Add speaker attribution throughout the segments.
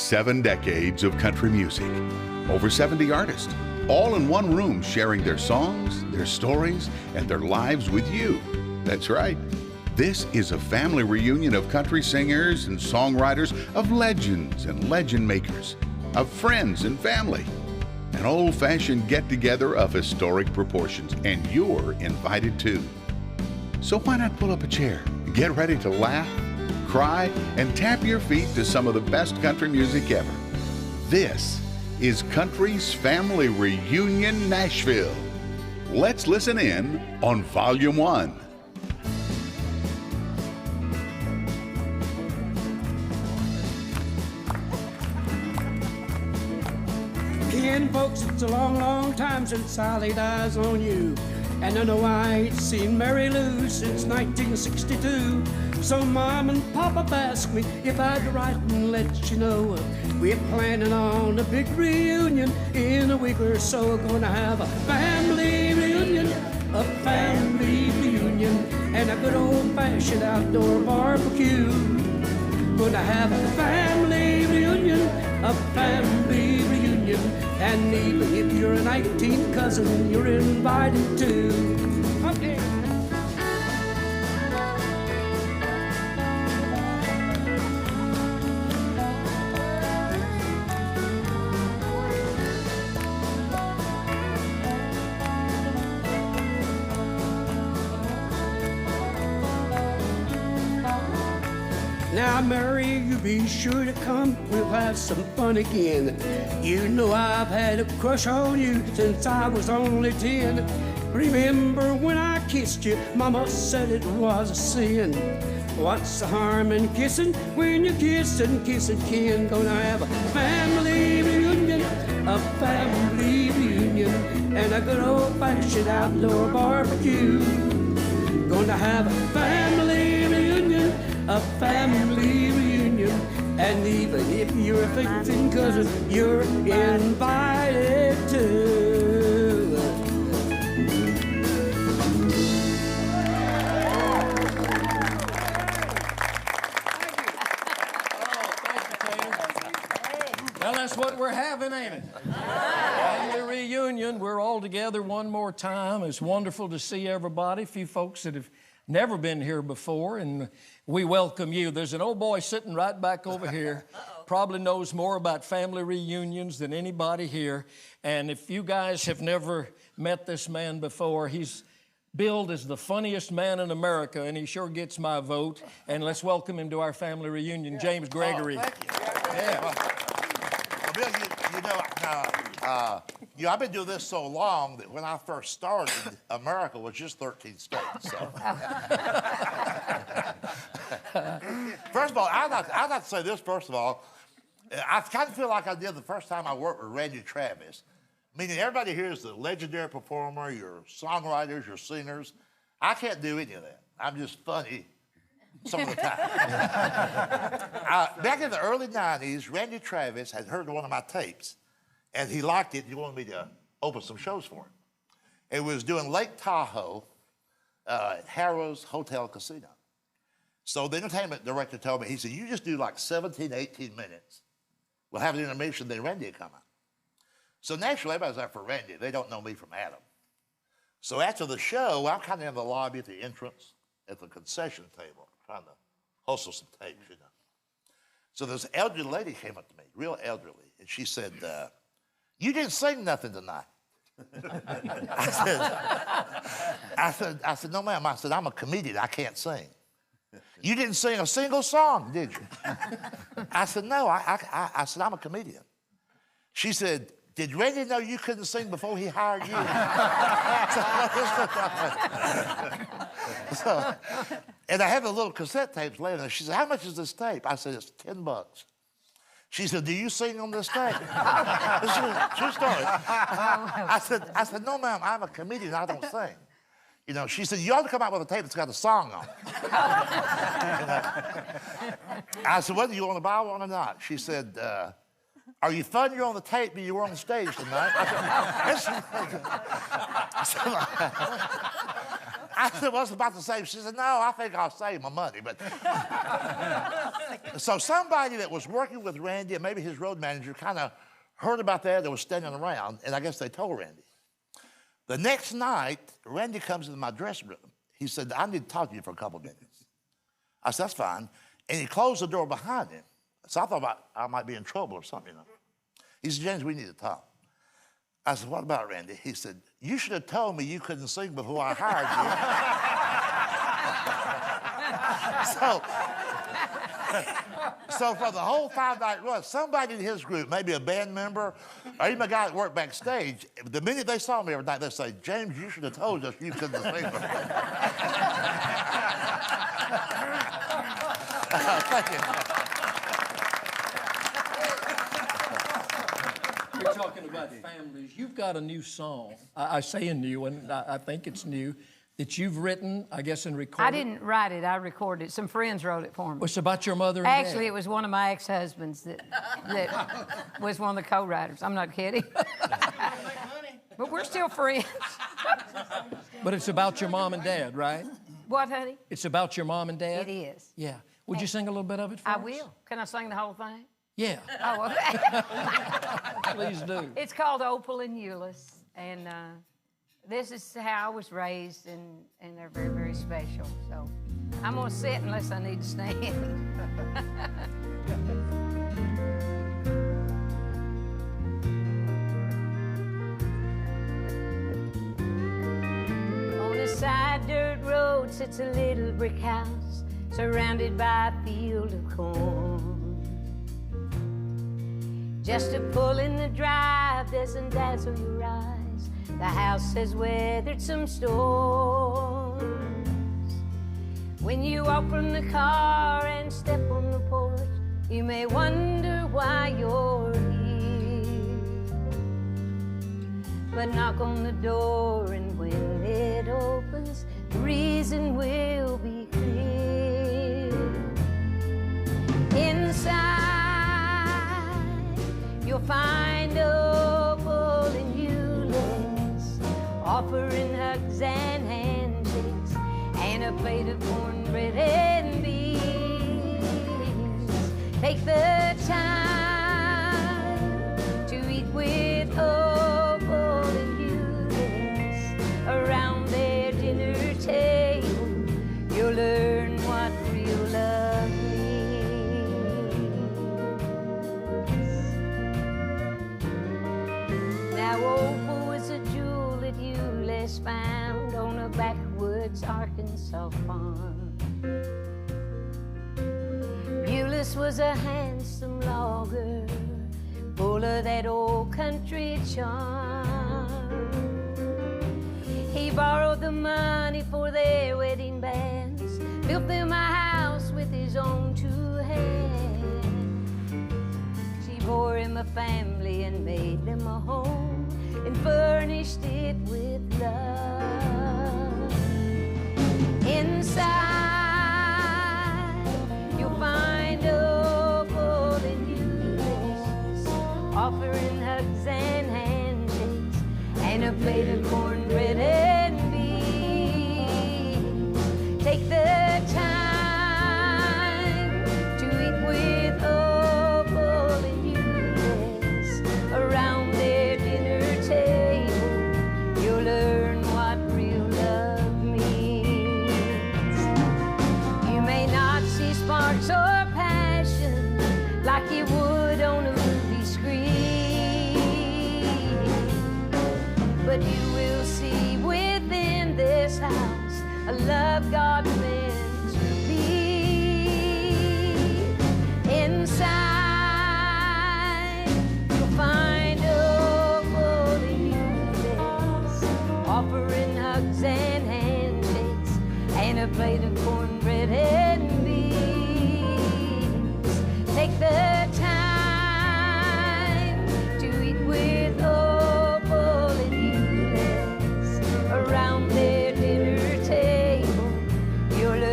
Speaker 1: 7 decades of country music. Over 70 artists, all in one room sharing their songs, their stories, and their lives with you. That's right. This is a family reunion of country singers and songwriters, of legends and legend makers, of friends and family. An old-fashioned get-together of historic proportions, and you're invited too. So why not pull up a chair, get ready to laugh, cry, and tap your feet to some of the best country music ever. This is Country's Family Reunion Nashville. Let's listen in on Volume 1.
Speaker 2: Ken, folks, it's a long, long time since I laid eyes on you. And I know I ain't seen Mary Lou since 1962. So Mom and Papa asked me if I'd write and let you know we're planning on a big reunion in a week or so. We're gonna have a family reunion, and a good old-fashioned outdoor barbecue. Gonna have a family reunion, and even if you're a 19th cousin, you're invited too. Okay. Now, Mary, you be sure to come. We'll have some fun again. You know I've had a crush on you since I was only 10. Remember when I kissed you, Mama said it was a sin. What's the harm in kissing when you're kissing Ken? Gonna have a family reunion, and a good old-fashioned outdoor barbecue. Gonna have a family reunion, and even if you're a 15th cousin, you're invited too.
Speaker 3: Well, that's what we're having, ain't it? Family reunion. We're all together one more time. It's wonderful to see everybody. A few folks that have never been here before, and we welcome you. There's an old boy sitting right back over here, probably knows more about family reunions than anybody here. And if you guys have never met this man before, he's billed as the funniest man in America, and he sure gets my vote. And let's welcome him to our family reunion, James Gregory.
Speaker 4: Oh, thank you. Yeah. Well, Bill, I've been doing this so long that when I first started, America was just 13 states. So. First of all, I'd like to say this. First of all, I kind of feel like I did the first time I worked with Randy Travis. Meaning everybody here is the legendary performer, your songwriters, your singers. I can't do any of that. I'm just funny some of the time. Back in the early 90s, Randy Travis had heard one of my tapes, and he liked it. He wanted me to open some shows for him. It was doing Lake Tahoe at Harrah's Hotel Casino. So the entertainment director told me, he said, you just do like 17, 18 minutes. We'll have an intermission, then Randy will come out. So naturally, everybody's there for Randy. They don't know me from Adam. So after the show, I'm kind of in the lobby at the entrance at the concession table, trying to hustle some tapes, you know. So this elderly lady came up to me, real elderly, and she said, you didn't sing nothing tonight. I said, no, ma'am. I said, I'm a comedian. I can't sing. You didn't sing a single song, did you? I said, no. I said, I'm a comedian. She said, did Randy know you couldn't sing before he hired you? And I had the little cassette tapes laying there. She said, how much is this tape? I said, it's $10. She said, do you sing on this tape? This is a true story. I said, no, ma'am, I'm a comedian. I don't sing. You know, she said, you ought to come out with a tape that's got a song on it. I said, whether you want to buy one or not. She said, are you funnier on the tape than you were on the stage tonight? I said, well, it's about the same. She said, no, I think I'll save my money. But So somebody that was working with Randy, and maybe his road manager, kind of heard about that was standing around, and I guess they told Randy. The next night, Randy comes into my dressing room. He said, I need to talk to you for a couple of minutes. I said, that's fine. And he closed the door behind him. So I thought I might be in trouble or something, you know. He said, James, we need to talk. I said, what about Randy? He said, you should have told me you couldn't sing before I hired you. So for the whole 5-night run, somebody in his group, maybe a band member, or even a guy that worked backstage, the minute they saw me every night, they'd say, James, you should have told us you couldn't sing before. Thank you.
Speaker 3: You're talking about families. You've got a new song. I say a new one. I think it's new. That you've written, I guess, and recorded.
Speaker 5: I didn't write it. I recorded it. Some friends wrote it for me.
Speaker 3: It's about your mother and
Speaker 5: Actually,
Speaker 3: dad.
Speaker 5: it was one of my ex-husbands that was one of the co-writers. I'm not kidding. But we're still friends.
Speaker 3: But it's about your mom and dad, right?
Speaker 5: What, honey?
Speaker 3: It's about your mom and dad?
Speaker 5: It is.
Speaker 3: Yeah. Would you sing a little bit of it for us?
Speaker 5: I will. Can I sing the whole thing?
Speaker 3: Yeah.
Speaker 5: Oh, okay.
Speaker 3: Please do.
Speaker 5: It's called Opal and Euless, and this is how I was raised, and they're very, very special. So I'm going to sit unless I need to stand. On a side dirt road sits a little brick house surrounded by a field of corn. Just a pull in the drive doesn't dazzle your eyes. The house has weathered some storms. When you open the car and step on the porch, you may wonder why you're here. But knock on the door, and when it opens, the reason will be clear. Inside, you'll find Opal and Euless, offering hugs and handshakes, and a plate of cornbread and beans. Take the time to eat with Opal and Euless around their dinner table. You'll learn what real love means. Now Opal was a jewel that Euless found on a backwoods Arkansas farm. Euless was a handsome logger, full of that old country charm. He borrowed the money for their wedding bands, built them a house with his own two hands. She bore him a family and made them a home, and furnished it with love. Inside, you'll find Opal and Euless, offering hugs and handshakes, and a plate of cornbread and beans. Take the time to eat with Opal and Euless around their dinner table. You'll learn what real love means. You may not see sparks or passion like you would on a movie screen, but you will see within this house a love God meant to be. Inside, you'll find Opal and Euless, offering hugs and handshakes, and a plate of cornbread and beans. Take the time to eat with Opal and Euless around their dinner table. You'll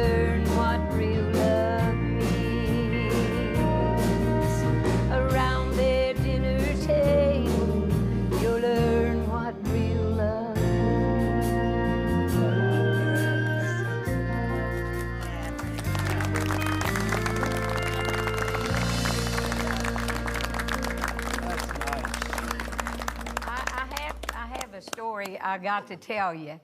Speaker 6: I got to tell you,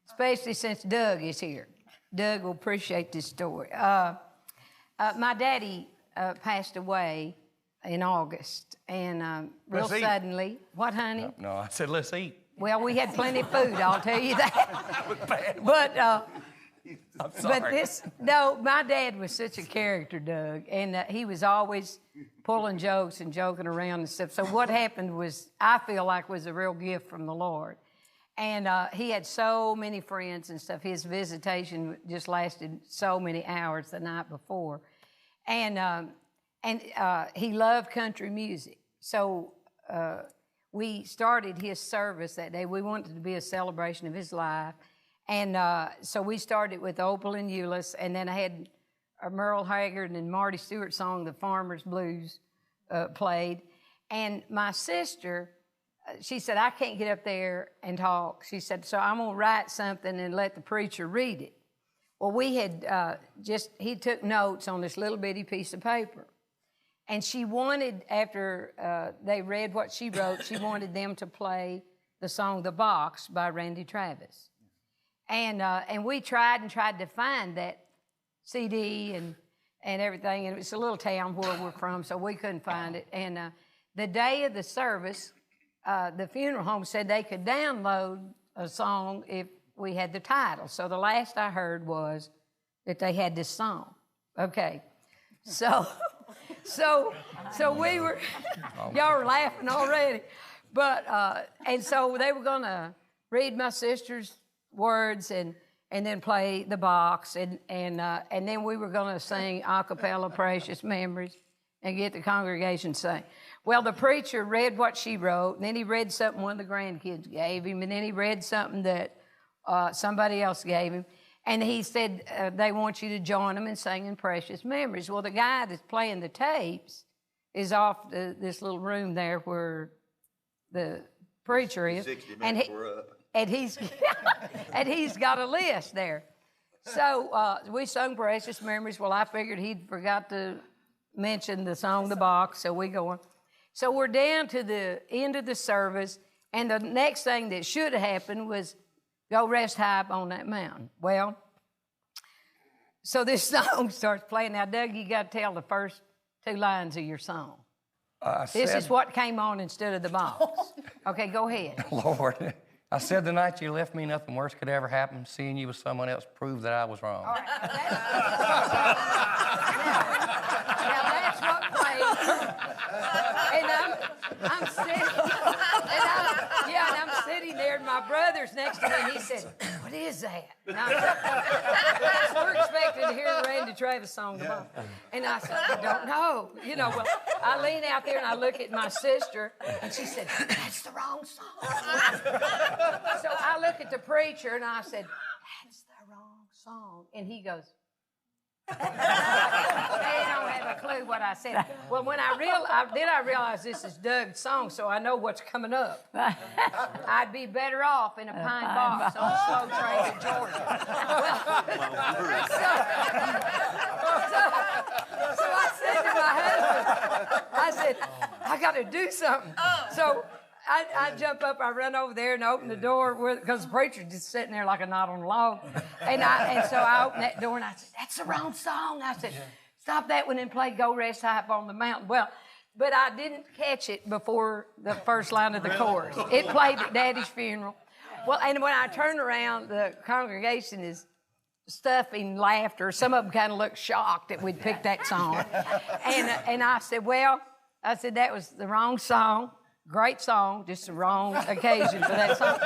Speaker 6: especially since Doug is here. Doug will appreciate this story. My daddy passed away in August, and real suddenly. What, honey?
Speaker 7: No, I said let's eat.
Speaker 6: Well, we had plenty of food, I'll tell you that. But
Speaker 7: I'm sorry.
Speaker 6: But my dad was such a character, Doug, and he was always pulling jokes and joking around and stuff. So what happened was, I feel like, was a real gift from the Lord. And he had so many friends and stuff. His visitation just lasted so many hours the night before. And he loved country music. So we started his service that day. We wanted it to be a celebration of his life. And so we started with Opal and Euless, and then I had a Merle Haggard and Marty Stewart song, The Farmer's Blues, played. And my sister, she said, I can't get up there and talk. She said, so I'm going to write something and let the preacher read it. Well, we had he took notes on this little bitty piece of paper. And she wanted, after they read what she wrote, she wanted them to play the song The Box by Randy Travis. And we tried to find that CD and everything, and it's a little town where we're from, so we couldn't find it. And the day of the service, the funeral home said they could download a song if we had the title. So the last I heard was that they had this song. Okay, so we were, y'all are laughing already, but and so they were gonna read my sister's words and then play The Box and then we were going to sing a cappella Precious Memories and get the congregation to sing. Well, the preacher read what she wrote, and then he read something one of the grandkids gave him, and then he read something that somebody else gave him, and he said they want you to join them in singing Precious Memories. Well, the guy that's playing the tapes is off this little room there where the preacher is, and he's got a list there. So we sung Precious Memories. Well, I figured he'd forgot to mention the song The Box, so we go on. So we're down to the end of the service, and the next thing that should have happened was Go Rest High Up on That Mountain. Well, so this song starts playing. Now, Doug, you got to tell the first two lines of your song. This is what came on instead of The Box. Okay, go ahead.
Speaker 7: Lord, I said the night you left me, nothing worse could ever happen. Seeing you with someone else proved that I was wrong.
Speaker 6: All right, now that's what played. And I'm sitting, and I'm sitting there, and my brother's next to me, and he said, "What is that?" And I said, "We're expecting to hear the Randy Travis song tomorrow." And I said, "I don't know." Well, I lean out there and I look at my sister, and she said, "That's the wrong song." So I look at the preacher and I said, "That's the wrong song." And he goes, they don't have a clue what I said. Well, when I realized this is Doug's song, so I know what's coming up. I'd be better off in a pine box on a slow train to Georgia. So I said to my husband, I said, I got to do something. So I jump up, I run over there and open the door because the preacher's just sitting there like a knot on a log. And so I opened that door and I said, "That's the wrong song." I said, "Stop that one and play Go Rest High Up on the Mountain." Well, but I didn't catch it before the first line of the chorus. It played at Daddy's funeral. Well, and when I turned around, the congregation is stuffing laughter. Some of them kind of looked shocked that we'd picked that song. And I said, that was the wrong song. Great song, just the wrong occasion for that song.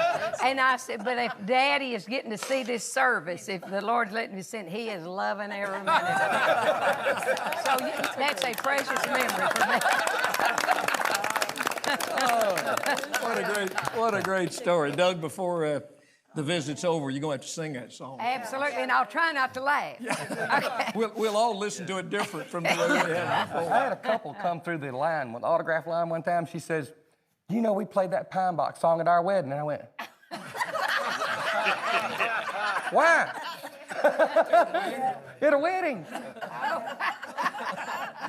Speaker 6: And I said, but if Daddy is getting to see this service, if the Lord's letting me sing, he is loving every minute of it. So that's a precious memory for me.
Speaker 3: What a great story. Doug, before the visit's over, you're going to have to sing that song.
Speaker 6: Absolutely, and I'll try not to laugh. Okay.
Speaker 3: We'll all listen to it different from the way we have before.
Speaker 7: I had a couple come through the line, the autograph line one time. She says, "You know, we played that Pine Box song at our wedding." And I went, "Why?" At a wedding.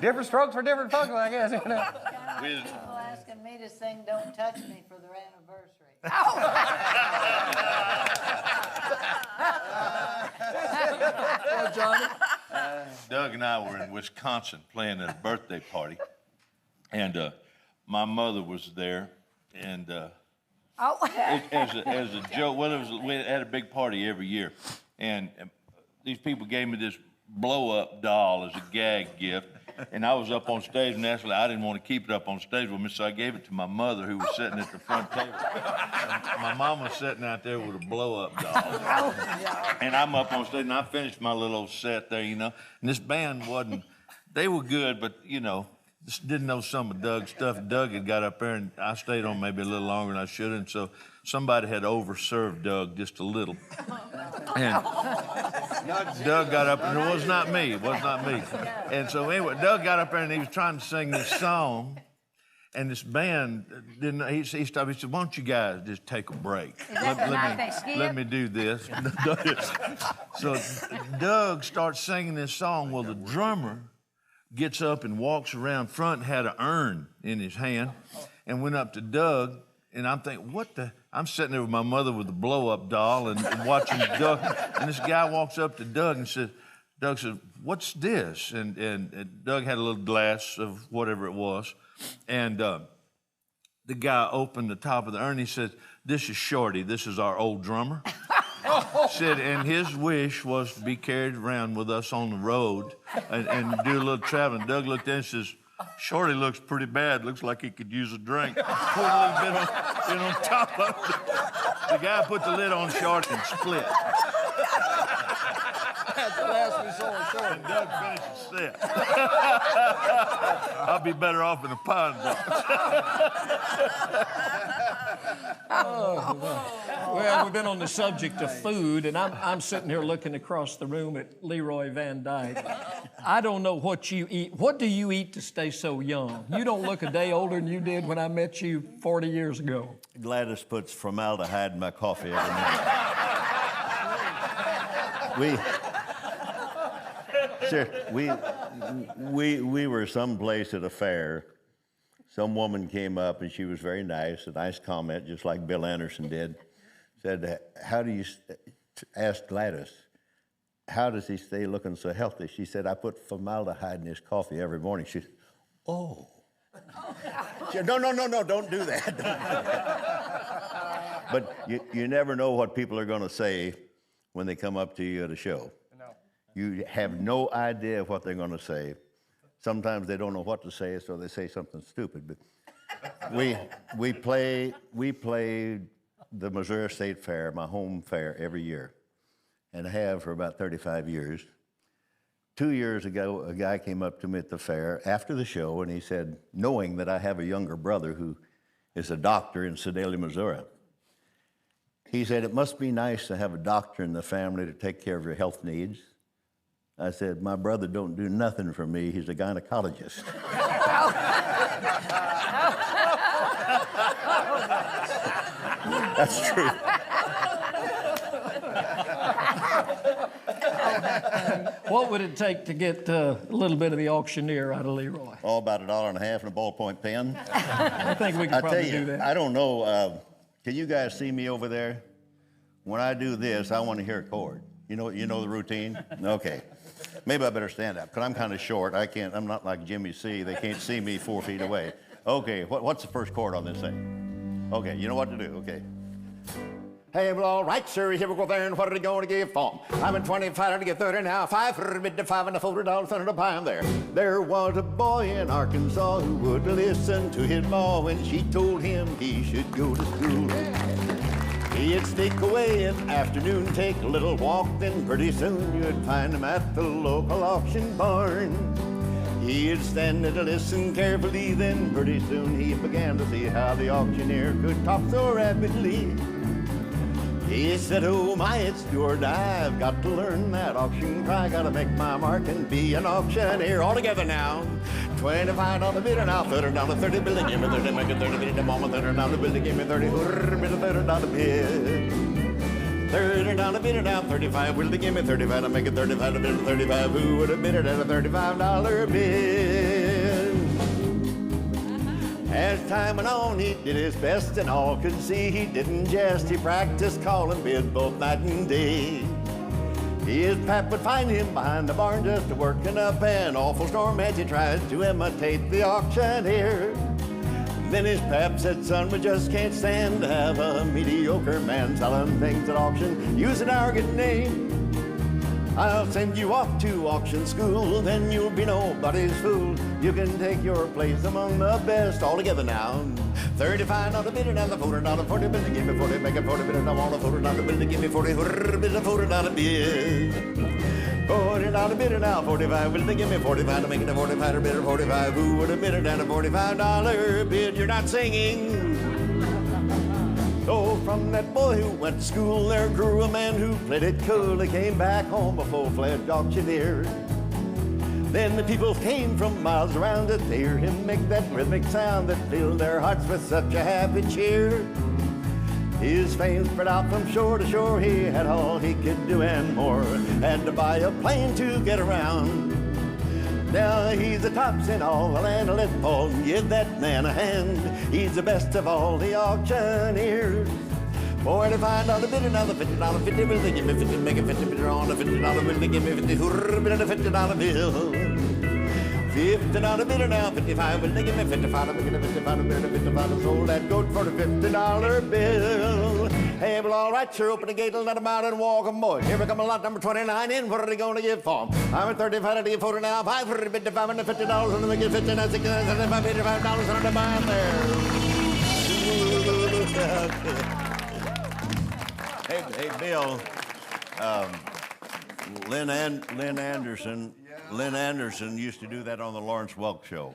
Speaker 7: Different strokes for different folks, I guess.
Speaker 8: People asking me to sing "Don't Touch Me" for their anniversary.
Speaker 3: Johnny?
Speaker 8: Doug and I were in Wisconsin playing at a birthday party, and my mother was there, and as a joke, we had a big party every year, and these people gave me this blow-up doll as a gag gift, and I was up on stage, and naturally I didn't want to keep it up on stage with me, so I gave it to my mother, who was sitting at the front table. And my mom was sitting out there with a blow-up doll. And I'm up on stage, and I finished my little set there, you know. And this band they were good, but, you know, just didn't know some of Doug's stuff. Doug had got up there, and I stayed on maybe a little longer than I should have, and so somebody had overserved Doug just a little. And Doug got up, and it was not me. And so anyway, Doug got up there, and he was trying to sing this song, and this band didn't. He stopped. He said, "Why don't you guys just take a break? Let me do this." So Doug starts singing this song. Well, the drummer gets up and walks around front and had an urn in his hand, and went up to Doug. And I'm thinking, I'm sitting there with my mother with the blow-up doll and watching Doug. And this guy walks up to Doug and Doug said, "What's this?" And Doug had a little glass of whatever it was. And the guy opened the top of the urn. He said, "This is Shorty. This is our old drummer." Said, and his wish was to be carried around with us on the road and do a little traveling. Doug looked at him and says, "Shorty looks pretty bad. Looks like he could use a drink." Put a little bit on top of it. The guy put the lid on Shorty and split.
Speaker 3: That's the last we saw of Shorty.
Speaker 8: And Doug finished his set. I'll be better off in a pine box.
Speaker 3: Well, we've been on the subject of food, and I'm sitting here looking across the room at Leroy Van Dyke. I don't know what you eat. What do you eat to stay so young? You don't look a day older than you did when I met you 40 years ago.
Speaker 9: Gladys puts formaldehyde in my coffee every morning. We were someplace at a fair. Some woman came up, and she was very nice, a nice comment, just like Bill Anderson did. Said, "How do you," asked Gladys, "how does he stay looking so healthy?" She said, "I put formaldehyde in his coffee every morning." She said, "Oh." She said, No, don't do that. But you never know what people are going to say when they come up to you at a show. No. You have no idea what they're going to say. Sometimes they don't know what to say, so they say something stupid. But we play the Missouri State Fair, my home fair, every year, and have for about 35 years. 2 years ago, a guy came up to me at the fair after the show, and he said, knowing that I have a younger brother who is a doctor in Sedalia, Missouri, he said, "It must be nice to have a doctor in the family to take care of your health needs." I said, "My brother don't do nothing for me. He's a gynecologist." That's true.
Speaker 3: What would it take to get a little bit of the auctioneer out of Leroy?
Speaker 9: Oh, about $1.50 and a ballpoint pen.
Speaker 3: I think we can probably do that.
Speaker 9: I don't know. Can you guys see me over there? When I do this, I want to hear a chord. You know the routine? Okay. Maybe I better stand up, because I'm kind of short. I'm not like Jimmy C. They can't see me 4 feet away. Okay, what's the first chord on this thing? Okay, you know what to do, okay. Hey, well, all right, sir, here we go there, and what are they going to give for 'em? I'm in 25 to get 30 now, 5 for a bid to 5 and a $40 under the pine there. There was a boy in Arkansas who would listen to his ma when she told him he should go to school. He'd sneak away in the afternoon, take a little walk, then pretty soon you'd find him at the local auction barn. He'd stand there to listen carefully, then pretty soon he began to see how the auctioneer could talk so rapidly. He said, "Oh my, it's do or die. I've got to learn that auction cry. Gotta make my mark and be an auctioneer." All together now. 25 on the bidder now, 30 down to 30, billing, give me 30, make it 30, bid, the moment 30 down to billing, give me 30, bid, 30 down to bid. 30 down to bidder now, 35, will they give me 35 to make it 35 to bid, 35, who would have bid it at a $35 bid? As time time went on, he did his best, and all could see he didn't jest. He practiced calling bids both night and day. His pap would find him behind the barn just working up an awful storm as he tried to imitate the auctioneer. Then his pap said, son, we just can't stand to have a mediocre man selling things at auction using our good name. I'll send you off to auction school, then you'll be nobody's fool. You can take your place among the best all together now. $35 bid and the $40 40 bid. Give me 40, make it 40 bid. I want a $40 bid. Give me 40 bid, a $40 bid. $40 bid and now 45 bid. Give me 45 to make it a 45 bid or 45. Who would have bid it at a $45 bid? You're not singing. So from that boy who went to school, there grew a man who played it cool. He came back home a full-fledged auctioneer. Then the people came from miles around to hear him make that rhythmic sound that filled their hearts with such a happy cheer. His fame spread out from shore to shore. He had all he could do and more. Had to buy a plane to get around. Now he's the tops in all the land. Let Paul give that man a hand. He's the best of all the auctioneers. $45 bid, another $50 50 bill. They give me 50, make it 50 bid on a $50 bill. They give me 50 bid and a $50 bill. $50 bid now, 55 bill. They give me 55, make it a 55 bid and a 55. Sold that goat for the $50 bill. Hey, well, all right, sure, open the gate and let them out and walk 'em, boys. Here we come a lot number 29 in. What are they going to give for 'em? I'm at 35 to give 40 now. 5 for the bid, $5 and $50, and they get 50 now, 69, $55 on the buy there. Hey, Bill. Lynn Anderson used to do that on the Lawrence Welk Show.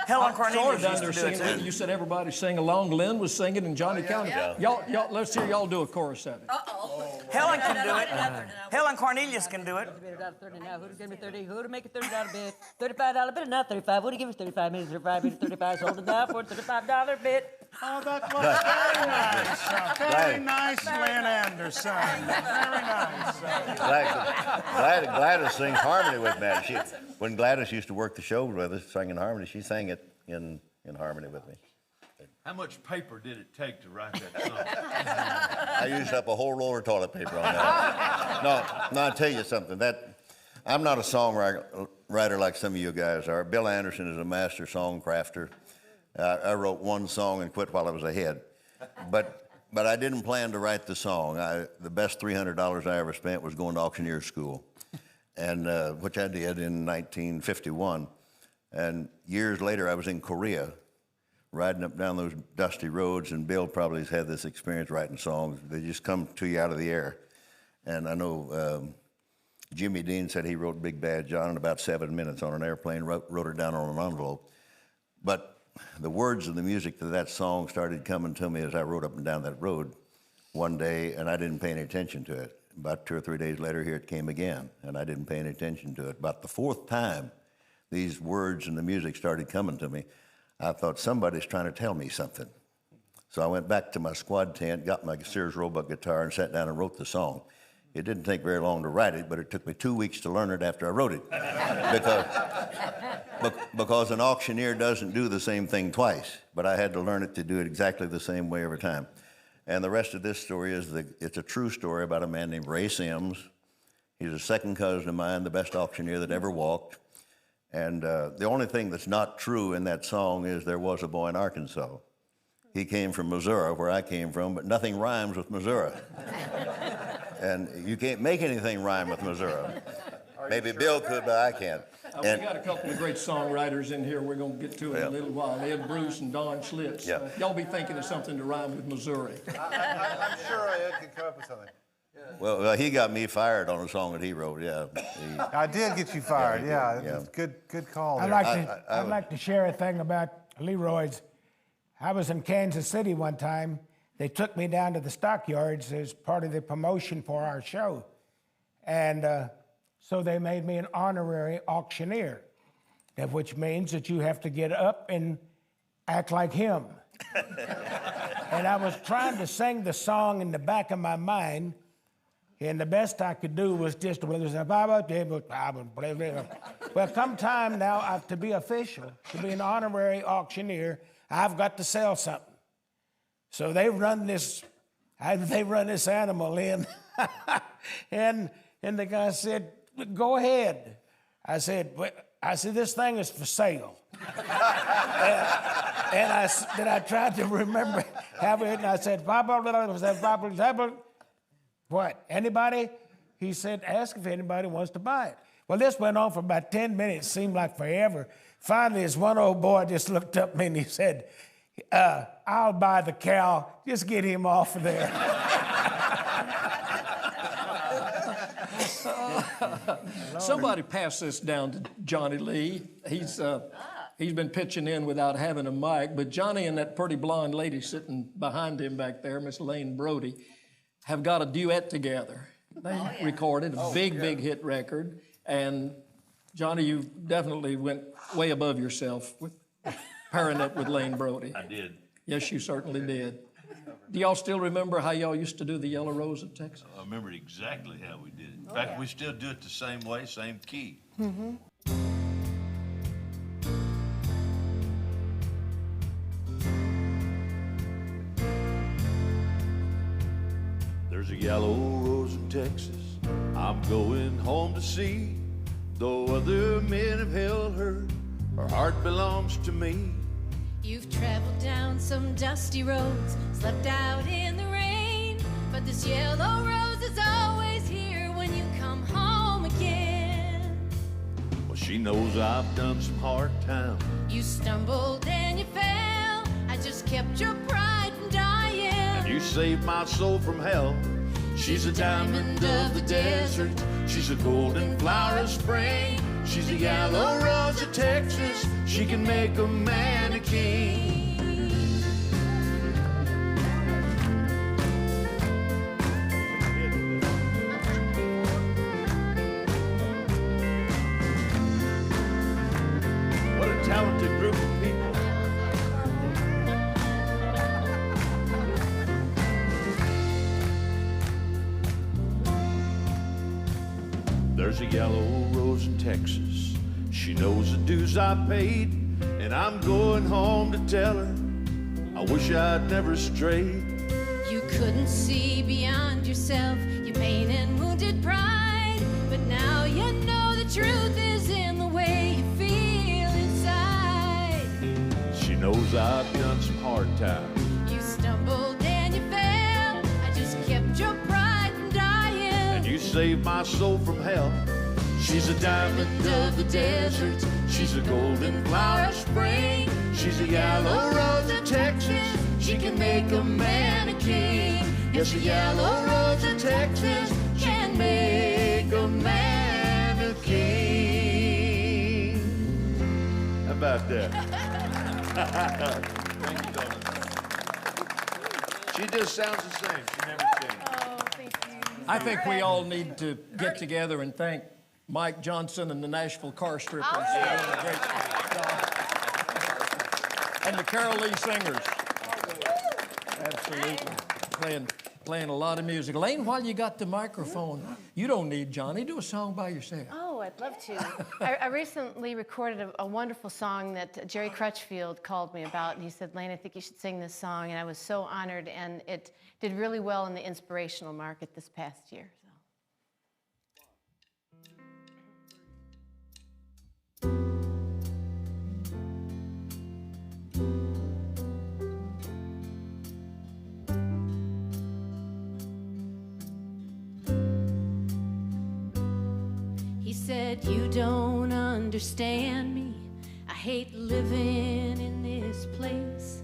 Speaker 10: Helen Cornelius
Speaker 3: Sort
Speaker 10: used
Speaker 3: of
Speaker 10: to do it
Speaker 3: singing.
Speaker 10: too.
Speaker 3: You said everybody sing along. Lynn was singing in Johnny County. Y'all, let's hear y'all do a chorus of it.
Speaker 10: Helen can do it. Helen Cornelius can do it.
Speaker 11: $30 now. Who'd give me 30? Who'd make a $30 bid? $35 bid, not 35. Who'd give me 35 minutes? 35 minutes, 35. Sold it now for a $35 bid.
Speaker 12: Oh, that was very nice. Very nice, Lynn Anderson. Very nice.
Speaker 9: Gladys sings harmony with me. When Gladys used to work the shows with us, singing harmony, she sang it in harmony with me.
Speaker 8: How much paper did it take to write that song?
Speaker 9: I used up a whole roll of toilet paper on that. No, I'll tell you something. I'm not a songwriter like some of you guys are. Bill Anderson is a master songcrafter. I wrote one song and quit while I was ahead. But I didn't plan to write the song. The best $300 I ever spent was going to auctioneer school, and which I did in 1951. And years later, I was in Korea, riding up down those dusty roads, and Bill probably has had this experience writing songs. They just come to you out of the air. And I know Jimmy Dean said he wrote Big Bad John in about 7 minutes on an airplane, wrote it down on an envelope. But the words and the music to that song started coming to me as I rode up and down that road one day, and I didn't pay any attention to it. About 2 or 3 days later, here it came again, and I didn't pay any attention to it. About the 4th time these words and the music started coming to me, I thought, somebody's trying to tell me something. So I went back to my squad tent, got my Sears Roebuck guitar, and sat down and wrote the song. It didn't take very long to write it, but it took me 2 weeks to learn it after I wrote it. Because an auctioneer doesn't do the same thing twice, but I had to learn it to do it exactly the same way every time. And the rest of this story is it's a true story about a man named Ray Sims. He's a second cousin of mine, the best auctioneer that ever walked. And the only thing that's not true in that song is there was a boy in Arkansas. He came from Missouri, where I came from, but nothing rhymes with Missouri. And you can't make anything rhyme with Missouri. Maybe Bill could, but I can't.
Speaker 3: We got a couple of great songwriters in here. We're going to get to it in a little while. Ed Bruce and Don Schlitz.
Speaker 9: Yeah.
Speaker 3: Y'all be thinking of something to rhyme with Missouri.
Speaker 12: I'm sure Ed can come up with something.
Speaker 9: Well, he got me fired on a song that he wrote, yeah.
Speaker 12: I did get you fired, yeah. Good call there.
Speaker 13: I'd like to share a thing about Leroy's. I was in Kansas City one time. They took me down to the stockyards as part of the promotion for our show. And so they made me an honorary auctioneer, which means that you have to get up and act like him. And I was trying to sing the song in the back of my mind, and the best I could do was just, well, come time now to be official, to be an honorary auctioneer, I've got to sell something. So they run this animal in, and the guy said, go ahead. I said, this thing is for sale. and I tried to remember how it, and I said, what, anybody? He said, ask if anybody wants to buy it. Well, this went on for about 10 minutes, seemed like forever. Finally, this one old boy just looked up at me and he said, I'll buy the cow, just get him off of there.
Speaker 3: Somebody pass this down to Johnny Lee. He's been pitching in without having a mic, but Johnny and that pretty blonde lady sitting behind him back there, Miss Lane Brody, have got a duet together. They recorded a big hit record, and Johnny, you definitely went way above yourself with pairing up with Lane Brody.
Speaker 8: I did.
Speaker 3: Yes, you certainly did. Do y'all still remember how y'all used to do the Yellow Rose of Texas?
Speaker 8: I remember exactly how we did it. In fact, we still do it the same way, same key.
Speaker 5: Mm-hmm.
Speaker 8: There's a yellow rose in Texas I'm going home to see. Though other men have held her heart belongs to me.
Speaker 5: You've traveled down some dusty roads, slept out in the rain, but this yellow rose is always here when you come home again.
Speaker 8: Well, she knows I've done some hard times.
Speaker 5: You stumbled and you fell, I just kept your pride from dying.
Speaker 8: And you saved my soul from hell. She's a diamond of the desert. She's a golden flower of spring. She's a yellow rose of Texas. She can make a man a king. What a talented group of people. There's a yellow rose in Texas. She knows the dues I paid, and I'm going home to tell her I wish I'd never strayed.
Speaker 5: You couldn't see beyond yourself, your pain and wounded pride, but now you know the truth is in the way you feel inside.
Speaker 8: She knows I've done some hard times.
Speaker 5: You stumbled and you fell, I just kept your pride from dying.
Speaker 8: And you saved my soul from hell. She's a diamond of the desert. She's a golden flower of spring. She's a yellow rose of Texas. She can make a man a king. Yes, a yellow rose of Texas can make a man a king. How about that? She just sounds the same. She never changed.
Speaker 5: Oh, thank you.
Speaker 3: I think we all need to get together and thank Mike Johnson and the Nashville Car Strippers. They're doing a great job. And the Carol Lee Singers. Absolutely. Playing a lot of music. Lane, while you got the microphone, you don't need Johnny. Do a song by yourself.
Speaker 14: Oh, I'd love to. I recently recorded a wonderful song that Jerry Crutchfield called me about, and he said, Lane, I think you should sing this song, and I was so honored, and it did really well in the inspirational market this past year.
Speaker 5: He said, you don't understand me. I hate living in this place.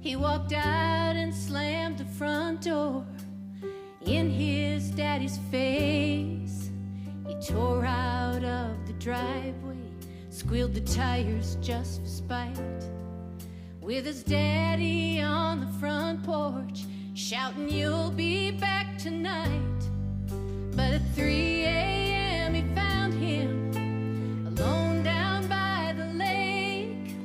Speaker 5: He walked out and slammed the front door in his daddy's face. He tore out of the driveway, squealed the tires just for spite, with his daddy on the front porch, shouting, you'll be back tonight. But at 3 a.m. he found him alone down by the lake.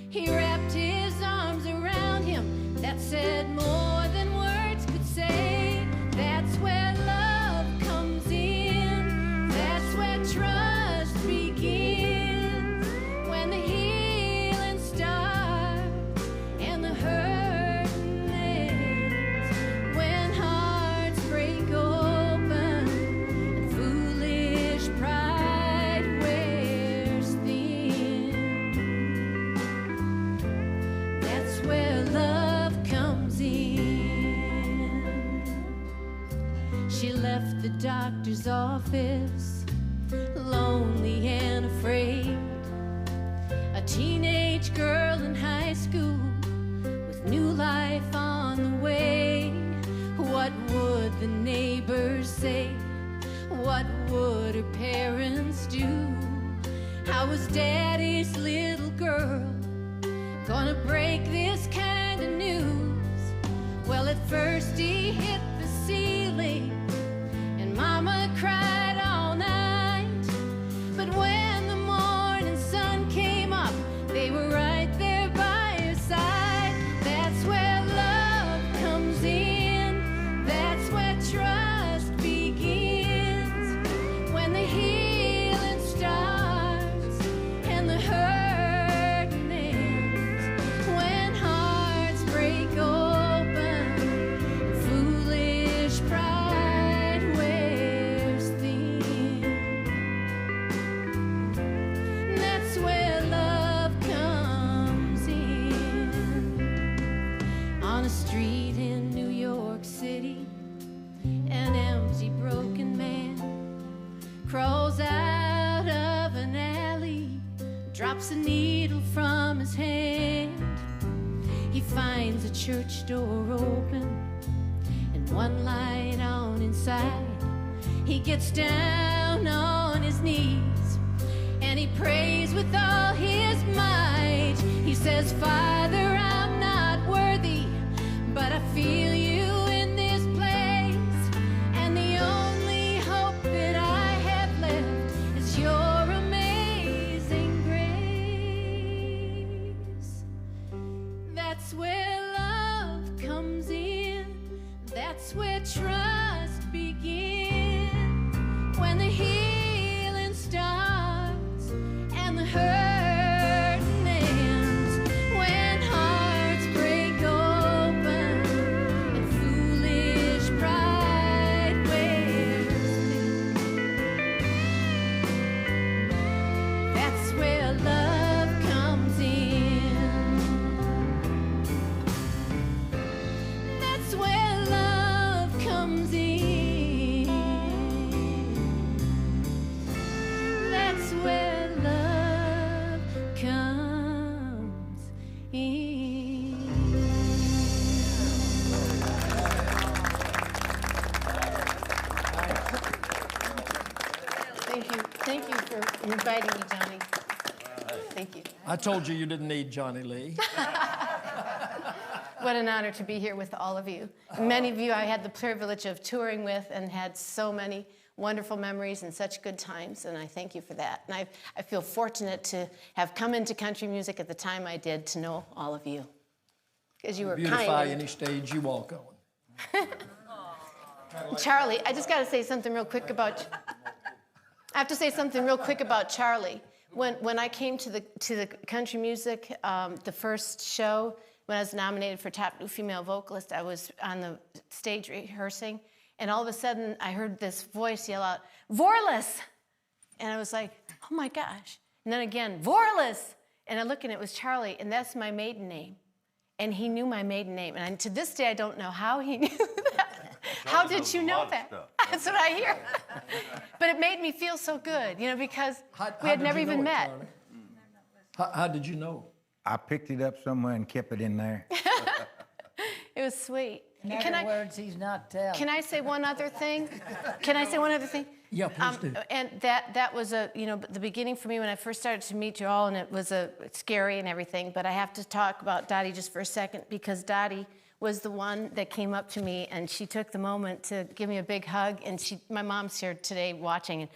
Speaker 5: He wrapped his arms around him that said more than words could say. That's where love comes in. That's where trust begins. When the healing starts the doctor's office, lonely and afraid. A teenage girl in high school with new life on the way. What would the neighbors say? What would her parents do? How was Daddy's little girl gonna break this kind of news? Well, at first he hit the ceiling and Mama cried all night. But when the morning sun came up, they were right there by her side. That's where love comes in. That's where trust begins. When the healing starts and the hurting ends. When hearts break open, foolish pride wears thin. That's where love comes in. On a street in New York City, an empty, broken man crawls out of an alley, drops a needle from his hand. He finds a church door open and one light on inside. He gets down on his knees and he prays with all his might. He says, Father, I'm not worthy, but I feel you in this place. And the only hope that I have left is your amazing grace. That's where love comes in. That's where trust begins. When the healing starts and the hurting ends. When hearts break open and foolish pride wears thin. That's where love comes in. That's where love comes in. That's where love comes in.
Speaker 14: Thank you. Thank you for inviting me, Johnny. Thank you.
Speaker 3: I told you you didn't need Johnny Lee.
Speaker 14: What an honor to be here with all of you. Many of you I had the privilege of touring with and had so many wonderful memories and such good times, and I thank you for that. And I feel fortunate to have come into country music at the time I did to know all of you, because you were
Speaker 3: Beautify
Speaker 14: kind.
Speaker 3: any stage you walk on.
Speaker 14: Charlie, I just got to say something real quick about. I have to say something real quick about Charlie. When I came to the country music, the first show, when I was nominated for Top New Female Vocalist, I was on the stage rehearsing, and all of a sudden I heard this voice yell out, "Vorless!" And I was like, oh my gosh. And then again, "Vorless!" And I look and it was Charlie, and that's my maiden name. And he knew my maiden name. And to this day, I don't know how he knew that. How did you know that? That's what I hear. But it made me feel so good, because we had never even met.
Speaker 3: How did you know?
Speaker 15: I picked it up somewhere and kept it in there.
Speaker 14: It was sweet.
Speaker 11: In other words, he's not telling.
Speaker 14: Can I say one other thing?
Speaker 3: Yeah, please do.
Speaker 14: And that was the beginning for me when I first started to meet you all, and it was scary and everything. But I have to talk about Dottie just for a second, because Dottie was the one that came up to me, and she took the moment to give me a big hug. And my mom's here today watching,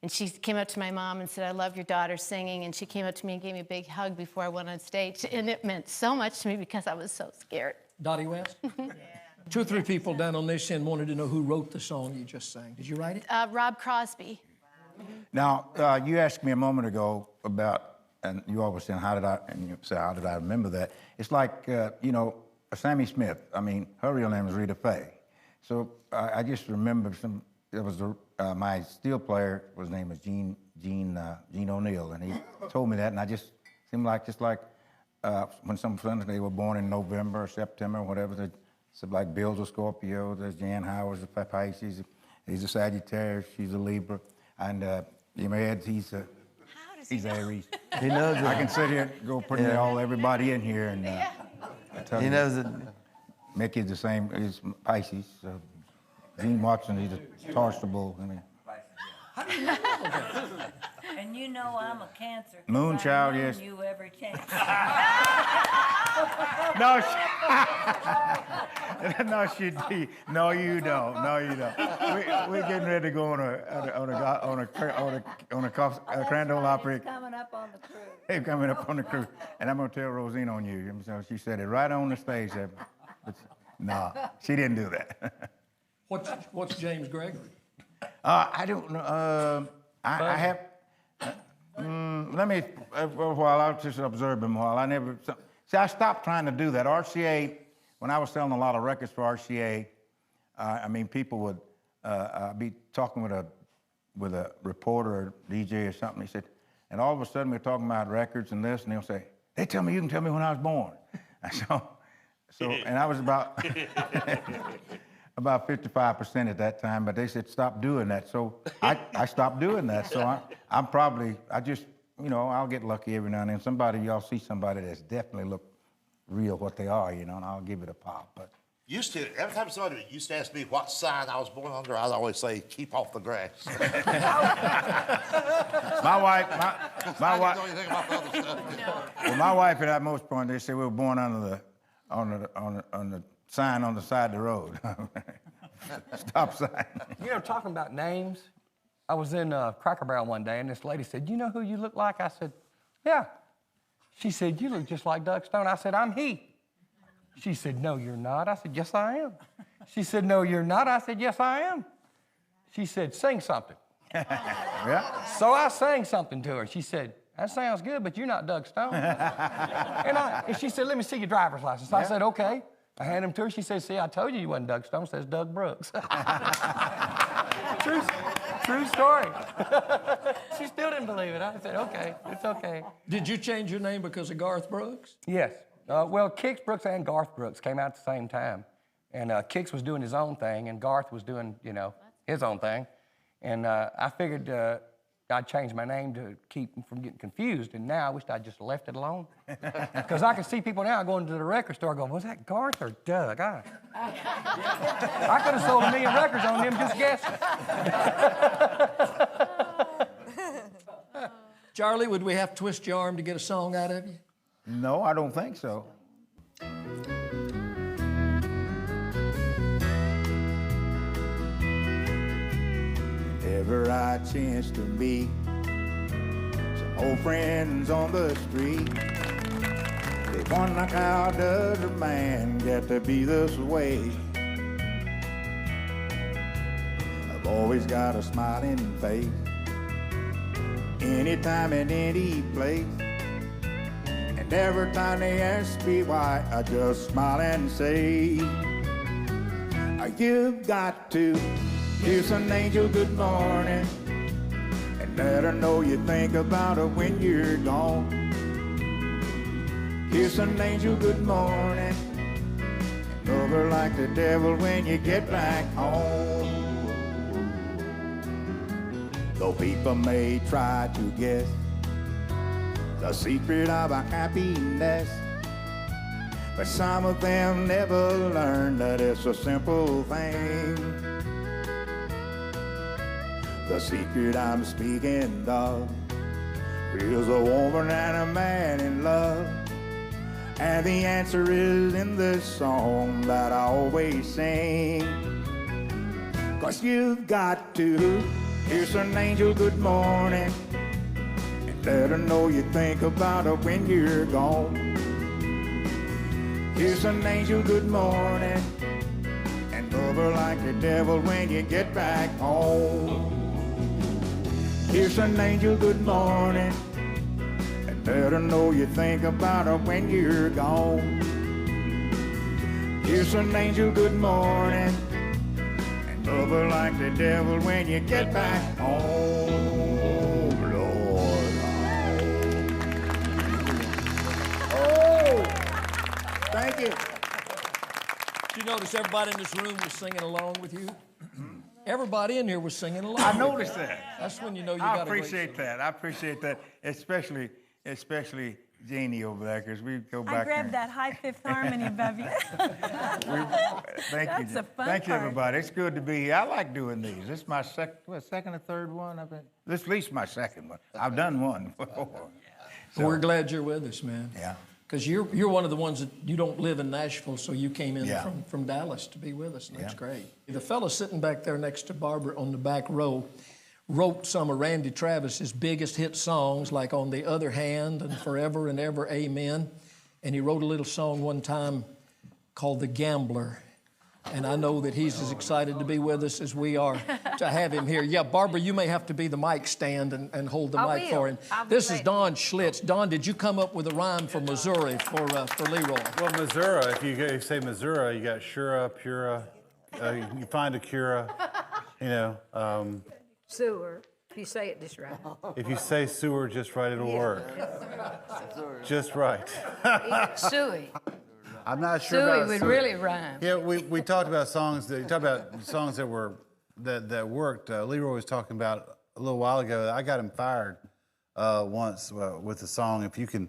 Speaker 14: and she came up to my mom and said, "I love your daughter singing." And she came up to me and gave me a big hug before I went on stage, and it meant so much to me because I was so scared.
Speaker 3: Dottie West? Yeah. 2 or 3 people down on this end wanted to know who wrote the song you just sang. Did you write it?
Speaker 14: Rob Crosby.
Speaker 15: Now, you asked me a moment ago about, and you always said, how did I remember that? It's like, Sammy Smith. I mean, her real name is Rita Faye. So I just remember there was my steel player, his name was Gene O'Neill, and he told me that, and I just seemed like, when some friends, they were born in November or September or whatever, so like Bill's a Scorpio, there's Jan Howard's a Pisces, He's a Sagittarius, she's a Libra, and he's Aries.
Speaker 16: He knows it.
Speaker 15: I can sit here and go pretty all everybody in here, and I tell
Speaker 16: He
Speaker 15: you,
Speaker 16: knows it.
Speaker 15: Mickey's the same. He's Pisces. Gene Watson, he's a Taurus bull. I mean,
Speaker 17: And you know I'm a Cancer. 'Cause
Speaker 15: Moonchild,
Speaker 17: I've known
Speaker 15: yes.
Speaker 17: you every chance.
Speaker 15: No, you don't. No, you don't. We're getting ready to go on a Crandall Opry.
Speaker 17: Coming up on the cruise.
Speaker 15: Hey, coming up on the cruise, and I'm gonna tell Rosine on you. So she said it right on the stage. But no, she didn't do that.
Speaker 3: What's James Gregory?
Speaker 15: I don't know. I have. Let me. For a while, I'll just observe him a while. I stopped trying to do that. RCA, when I was selling a lot of records for RCA, people would be talking with a reporter or DJ or something. He said, and all of a sudden we're talking about records and this, and they'll say, "They tell me you can tell me when I was born." And I was about 55% at that time, but they said stop doing that. So I stopped doing that. So I'll get lucky every now and then. Y'all see somebody that's definitely look real what they are, and I'll give it a pop. But
Speaker 4: every time somebody used to ask me what sign I was born under, I'd always say, keep off the grass.
Speaker 15: my wife,
Speaker 4: I don't know anything about the other stuff.
Speaker 15: well, my wife at most point, they said we were born under on the sign on the side of the road. Stop sign.
Speaker 7: Talking about names, I was in Cracker Barrel one day, and this lady said, "You know who you look like?" I said, "Yeah." She said, "You look just like Doug Stone." I said, "I'm he." She said, "No, you're not." I said, "Yes, I am." She said, "No, you're not." I said, "Yes, I am." She said, "Sing something."
Speaker 15: Yeah.
Speaker 7: So I sang something to her. She said, "That sounds good, but you're not Doug Stone." and she said, "Let me see your driver's license." I said, "Okay." I handed him to her. She said, "See, I told you wasn't Doug Stone." Says Doug Brooks. True story. She still didn't believe it. I said, "Okay, it's okay."
Speaker 3: Did you change your name because of Garth Brooks?
Speaker 7: Yes. Well, Kix Brooks and Garth Brooks came out at the same time. And Kix was doing his own thing, and Garth was doing, his own thing. And I figured I'd change my name to keep from getting confused, and now I wish I'd just left it alone. Because I can see people now going to the record store going, "Was that Garth or Doug?" I could have sold 1 million records on them just guessing.
Speaker 3: Charlie, would we have to twist your arm to get a song out of you?
Speaker 15: No, I don't think so. Ever I chance to meet some old friends on the street, they wonder how does a man get to be this way? I've always got a smiling face, anytime and any place. And every time they ask me why, I just smile and say, "You've got to kiss an angel good morning and let her know you think about her when you're gone. Kiss an angel good morning and love her like the devil when you get back home." Though people may try to guess the secret of our happiness, but some of them never learn that it's a simple thing. The secret I'm speaking of is a woman and a man in love, and the answer is in this song that I always sing. 'Cause you've got to kiss an angel good morning and let her know you think about her when you're gone. Kiss an angel good morning and love her like the devil when you get back home. Kiss an angel good morning and let her know you think about her when you're gone. Kiss an angel good morning and love her like the devil when you get back home, Lord. Oh, thank you.
Speaker 3: Did you notice everybody in this room was singing along with you? Everybody in here was singing along.
Speaker 15: I noticed that.
Speaker 3: That's when you know you
Speaker 15: I
Speaker 3: got a great
Speaker 15: appreciate that. I appreciate that, especially Jeannie over there, because we go back.
Speaker 16: I grabbed that high fifth harmony above you.
Speaker 15: Thank
Speaker 16: That's
Speaker 15: you.
Speaker 16: a fun
Speaker 15: Thank you,
Speaker 16: part.
Speaker 15: everybody. It's good to be here. I like doing these. This is my second or third one. This is at least my second one. I've done one before.
Speaker 3: Well, we're glad you're with us, man.
Speaker 15: Yeah.
Speaker 3: Because you're one of the ones that you don't live in Nashville, so you came in
Speaker 15: Yeah.
Speaker 3: from Dallas to be with us, and that's
Speaker 15: Yeah.
Speaker 3: great. The fellow sitting back there next to Barbara on the back row wrote some of Randy Travis's biggest hit songs, like On the Other Hand and Forever and Ever Amen. And he wrote a little song one time called The Gambler. And I know that he's as excited to be with us as we are to have him here. Yeah, Barbara, you may have to be the mic stand and hold the mic for him. This is Don Schlitz. Don, did you come up with a rhyme for Missouri for Leroy?
Speaker 18: Well, Missouri, if you say Missouri, you got Shura, Pura, you find a Cura, you know.
Speaker 6: Sewer, if you say it just right.
Speaker 18: If you say sewer just right, it'll work. Just right.
Speaker 6: Suey.
Speaker 18: I'm not sure
Speaker 6: Suey
Speaker 18: about
Speaker 6: would
Speaker 18: sewer.
Speaker 6: really rhyme.
Speaker 18: Yeah, we talked about songs that were that worked. Leroy was talking about a little while ago. I got him fired once with a song. If you can,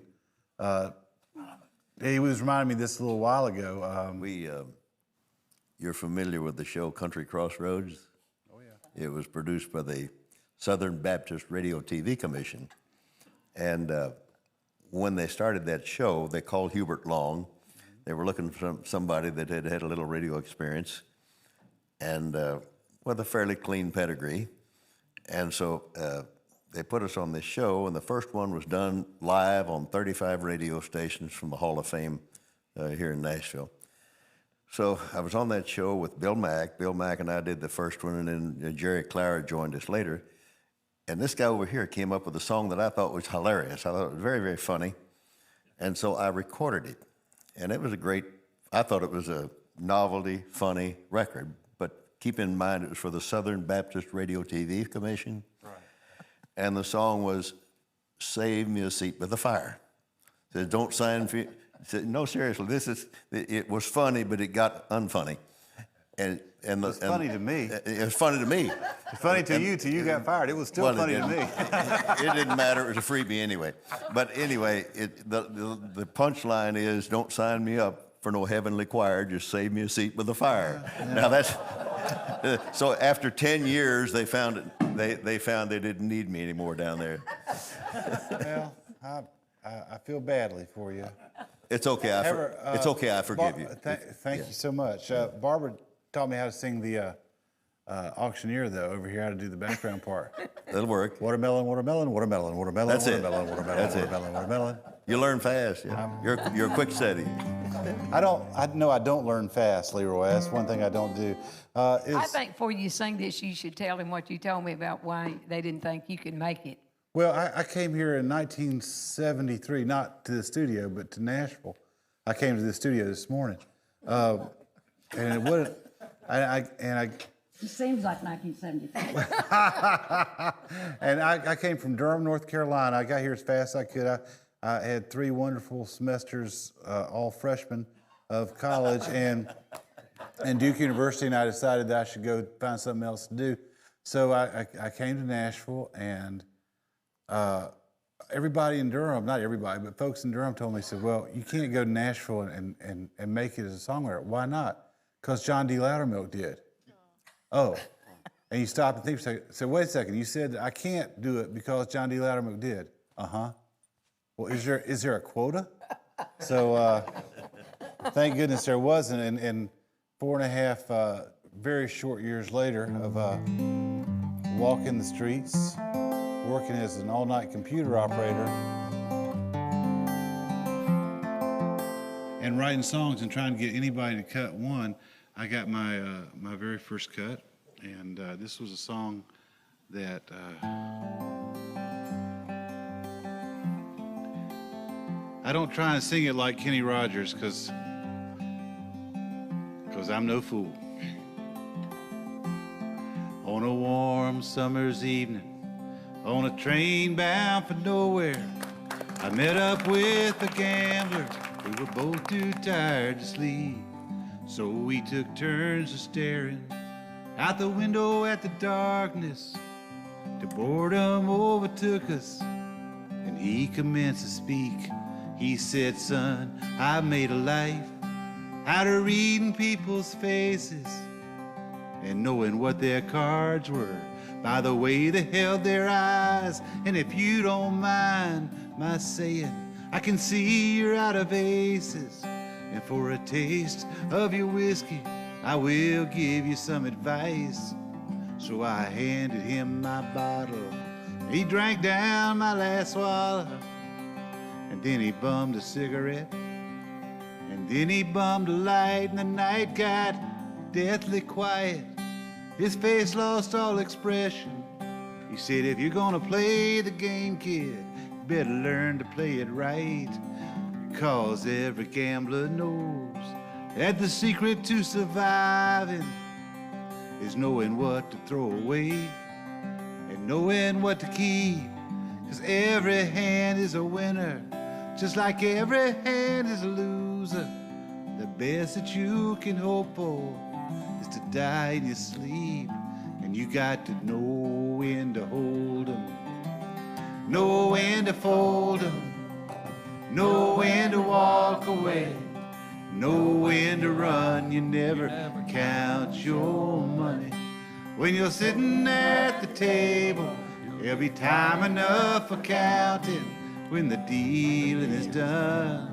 Speaker 18: he was reminding me this a little while ago.
Speaker 9: You're familiar with the show Country Crossroads? Oh, yeah. It was produced by the Southern Baptist Radio TV Commission. And when they started that show, they called Hubert Long. They were looking for somebody that had had a little radio experience and with a fairly clean pedigree. And so they put us on this show, and the first one was done live on 35 radio stations from the Hall of Fame here in Nashville. So I was on that show with Bill Mack. Bill Mack and I did the first one, and then Jerry Clara joined us later. And this guy over here came up with a song that I thought was hilarious. I thought it was very, very funny. And so I recorded it. And it was I thought it was a novelty, funny record. But keep in mind, it was for the Southern Baptist Radio TV Commission. Right. And the song was Save Me a Seat by the Fire. It said, don't sign for... Said, no, seriously, it was funny, but it got unfunny. And
Speaker 18: it's funny to me.
Speaker 9: It was funny to me.
Speaker 18: It's funny to you till you got fired. It was still funny to me.
Speaker 9: It didn't matter. It was a freebie anyway. But anyway, the punchline is, don't sign me up for no heavenly choir. Just save me a seat with the fire. Now that's... So after 10 years, they found they didn't need me anymore down there.
Speaker 18: Well, I feel badly for you.
Speaker 9: It's okay. It's okay. I forgive you.
Speaker 18: Thank you so much. Barbara taught me how to sing the auctioneer, though, over here, how to do the background part.
Speaker 9: That'll work.
Speaker 18: Watermelon, watermelon, watermelon, watermelon,
Speaker 9: That's
Speaker 18: watermelon,
Speaker 9: it.
Speaker 18: watermelon,
Speaker 9: That's
Speaker 18: watermelon,
Speaker 9: it.
Speaker 18: watermelon.
Speaker 9: You learn fast. Yeah. You're quick steady.
Speaker 18: I don't learn fast, Leroy. That's one thing I don't do.
Speaker 6: I think before you sing this, you should tell him what you told me about why they didn't think you could make it.
Speaker 18: Well, I came here in 1973, not to the studio, but to Nashville. I came to the studio this morning, and it wouldn't.
Speaker 17: It seems like 1973.
Speaker 18: And I came from Durham, North Carolina. I got here as fast as I could. I had 3 wonderful semesters, all freshmen of college, and Duke University, and I decided that I should go find something else to do. So I came to Nashville, and everybody in Durham, not everybody, but folks in Durham told me, said, well, you can't go to Nashville and make it as a songwriter. Why not? Because John D. Loudermilk did. Oh. And you stop and think for a second. So wait a second, you said I can't do it because John D. Loudermilk did. Uh-huh. Well, is there a quota? So thank goodness there wasn't. And 4.5 very short years later of walking the streets, working as an all-night computer operator, and writing songs and trying to get anybody to cut one, I got my my very first cut, and this was a song that I don't try and sing it like Kenny Rogers, because I'm no fool. On a warm summer's evening, on a train bound for nowhere, I met up with a gambler. We were both too tired to sleep, so we took turns of staring Out the window at the darkness, the boredom overtook us, and he commenced to speak. He said, son, I made a life out of reading people's faces and knowing what their cards were by the way they held their eyes. And if you don't mind my saying, I can see you're out of aces. And for a taste of your whiskey, I will give you some advice. So I handed him my bottle. He drank down my last swallow. And then he bummed a cigarette. And then he bummed a light, and the night got deathly quiet. His face lost all expression. He said, if you're gonna play the game, kid, you better learn to play it right. Because every gambler knows that the secret to surviving is knowing what to throw away and knowing what to keep. Because every hand is a winner, just like every hand is a loser. The best that you can hope for is to die in your sleep. And you got to know when to hold 'em, know when to fold 'em, know when to walk away, know when to run. You never count your money. When you're sitting at the table, there'll be time enough for counting when the dealing is done.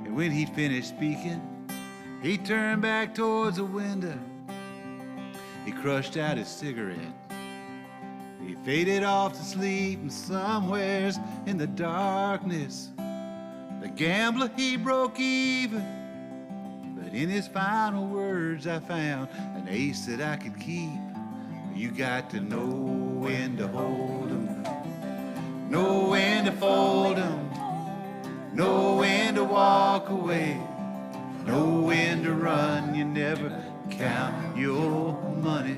Speaker 18: And when he finished speaking, he turned back towards the window. He crushed out his cigarette. He faded off to sleep, and somewheres in the darkness, the gambler, he broke even. But in his final words, I found an ace that I could keep. You got to know when to hold 'em, know when to fold 'em, know when to walk away, know when to run. You never count your money.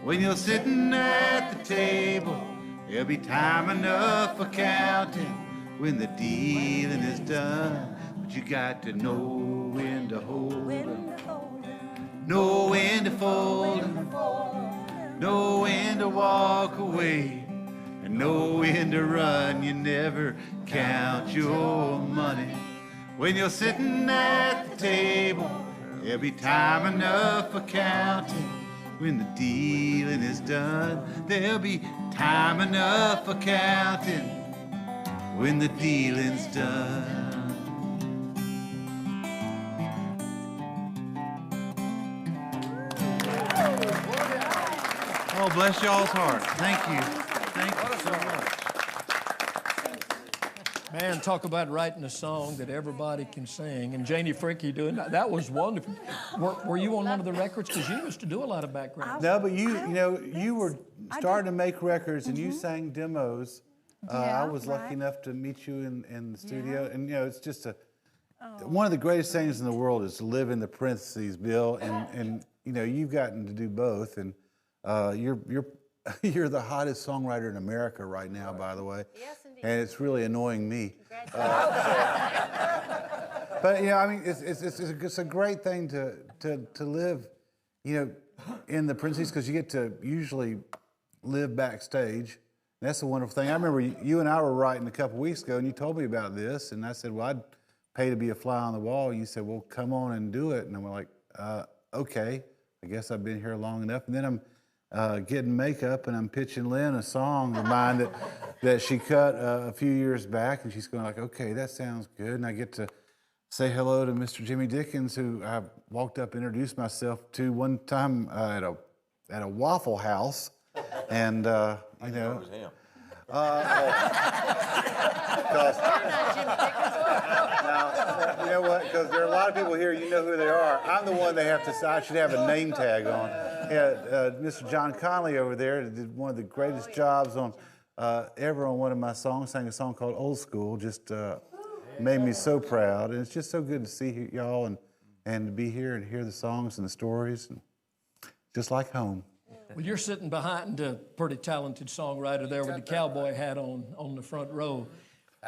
Speaker 18: When you're sitting at the table, there'll be time enough for counting when the dealing is done. But you got to know when to hold 'em, know when to fold 'em, know when to walk away, and know when to run. You never count your money. When you're sitting at the table, there'll be time enough for counting when the dealing is done. There'll be time enough for counting when the dealing's done. Oh, bless y'all's heart. Thank you. Thank you so much.
Speaker 3: Man, talk about writing a song that everybody can sing. And Janie Frankie doing that. That was wonderful. Were you on one of the records? Because you used to do a lot of background.
Speaker 18: No, but you were starting to make records and you sang demos. I was lucky enough to meet you in the studio. And, it's just one of the greatest things in the world is to live in the parentheses, Bill. And you've gotten to do both. And you're the hottest songwriter in America right now, by the way. Yes, indeed. And it's really annoying me. But it's a great thing to live, in the parentheses, because you get to usually live backstage. And that's a wonderful thing. I remember you and I were writing a couple weeks ago, and you told me about this, and I said, well, I'd pay to be a fly on the wall. And you said, well, come on and do it. And I'm like, okay, I guess I've been here long enough. And then I'm getting makeup, and I'm pitching Lynn a song of mine that she cut a few years back, and she's going like, okay, that sounds good. And I get to say hello to Mr. Jimmy Dickens, who I walked up, introduced myself to one time at a Waffle House, and
Speaker 19: I know it was him.
Speaker 18: You know what? Because there are a lot of people here, you know who they are. I'm the one they have to say. I should have a name tag on. Yeah, Mr. John Conley over there did one of the greatest jobs ever on one of my songs. Sang a song called Old School. Just made me so proud, and it's just so good to see y'all and to be here and hear the songs and the stories, and just like home.
Speaker 3: Well, you're sitting behind a pretty talented songwriter there with the cowboy hat on the front row.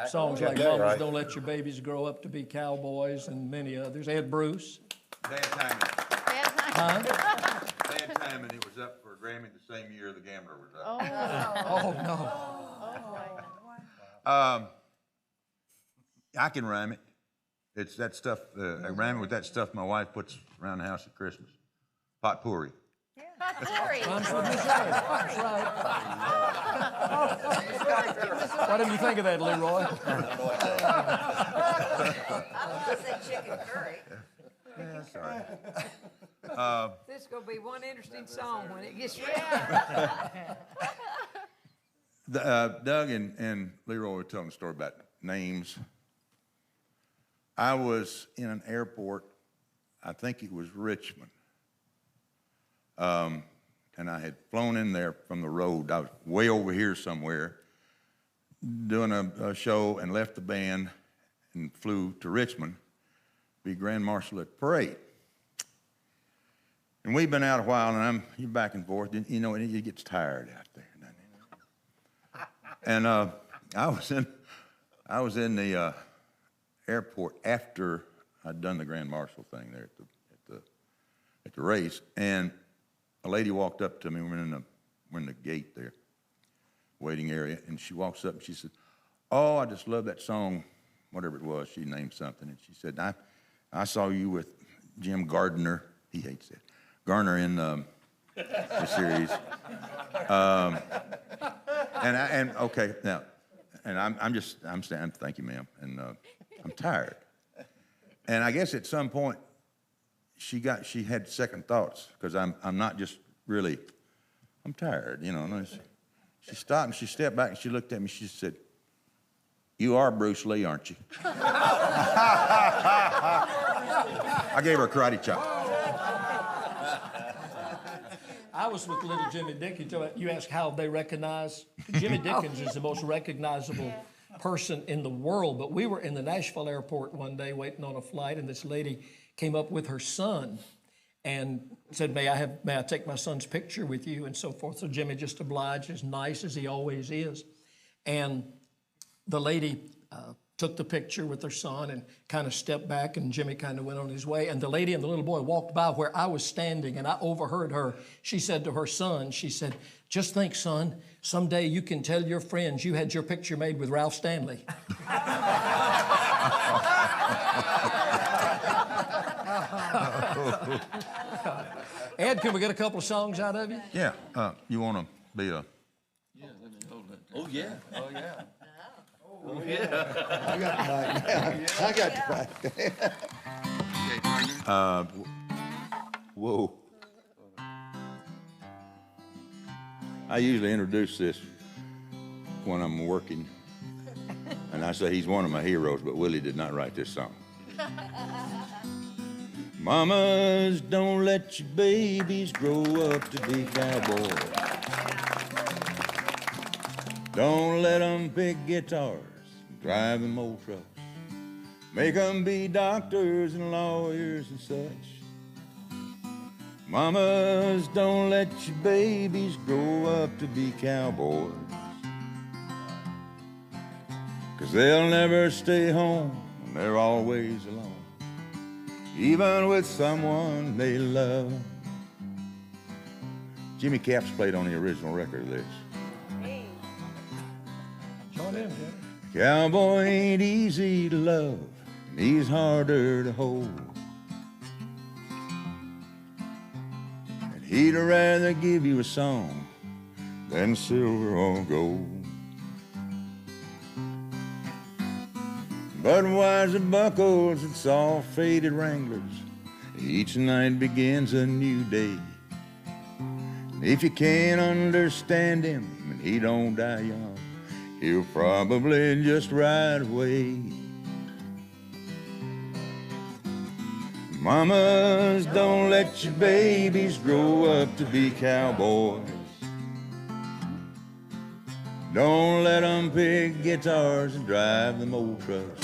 Speaker 3: Songs
Speaker 19: Yeah,
Speaker 3: like
Speaker 19: that's
Speaker 3: Mamas
Speaker 19: right.
Speaker 3: Don't Let Your Babies Grow Up to Be Cowboys and many others. Ed Bruce.
Speaker 8: Bad timing.
Speaker 3: Huh?
Speaker 8: Bad timing. It was up for a Grammy the same year The Gambler was up.
Speaker 3: Oh, no.
Speaker 19: I can rhyme it. It's that stuff, I rhyme it with that stuff my wife puts around the house at Christmas. Potpourri.
Speaker 14: Potpourri.
Speaker 3: That's right. Why didn't you think of that, Leroy?
Speaker 6: I said chicken curry.
Speaker 19: Yeah, that's all right.
Speaker 6: This is going to be one interesting song when it gets ready.
Speaker 19: Doug and Leroy were telling a story about names. I was in an airport, I think it was Richmond, and I had flown in there from the road. I was way over here somewhere doing a show and left the band and flew to Richmond to be Grand Marshal at the parade. And we've been out a while, and you're back and forth. You know, it gets tired out there, doesn't it? And I was in the airport after I'd done the Grand Marshal thing there at the race, and a lady walked up to me. We're in the gate there, waiting area, and she walks up and she said, "Oh, I just love that song," whatever it was. She named something, and she said, "I saw you with Jim Gardner." He hates it. Garner in the series. Okay now, and I'm saying thank you, ma'am, and I'm tired. And I guess at some point she had second thoughts because I'm not just really, I'm tired, you know. And she stopped and she stepped back and she looked at me. She said, "You are Bruce Lee, aren't you?" I gave her a karate chop.
Speaker 3: I was with little Jimmy Dickens. You ask how they recognize. Jimmy Dickens is the most recognizable person in the world. But we were in the Nashville airport one day waiting on a flight, and this lady came up with her son and said, may I take my son's picture with you, and so forth. So Jimmy just obliged, as nice as he always is. And the lady took the picture with her son and kind of stepped back, and Jimmy kind of went on his way. And the lady and the little boy walked by where I was standing, and I overheard her. She said to her son, she said, "Just think, son, someday you can tell your friends you had your picture made with Ralph Stanley." Ed, can we get a couple of songs out of you?
Speaker 19: Yeah. You want to be a...
Speaker 8: Yeah, let me hold that. Oh, yeah. Oh, yeah.
Speaker 19: Oh, yeah. I got the mic. I got the mic. Whoa. I usually introduce this when I'm working, and I say he's one of my heroes, but Willie did not write this song. Mamas, don't let your babies grow up to be cowboys. Don't let them pick guitars, drive them old trucks. Make them be doctors and lawyers and such. Mamas, don't let your babies grow up to be cowboys. 'Cause they'll never stay home, and they're always alone, even with someone they love. Jimmy Capps played on the original record of this.
Speaker 3: Join in, Jimmy.
Speaker 19: Cowboy ain't easy to love, and he's harder to hold. And he'd rather give you a song than silver or gold. Budweiser buckles and soft faded Wranglers, each night begins a new day. And if you can't understand him and he don't die young, he'll probably just ride away. Mamas, don't let your babies grow up to be cowboys. Don't let them pick guitars and drive them old trucks.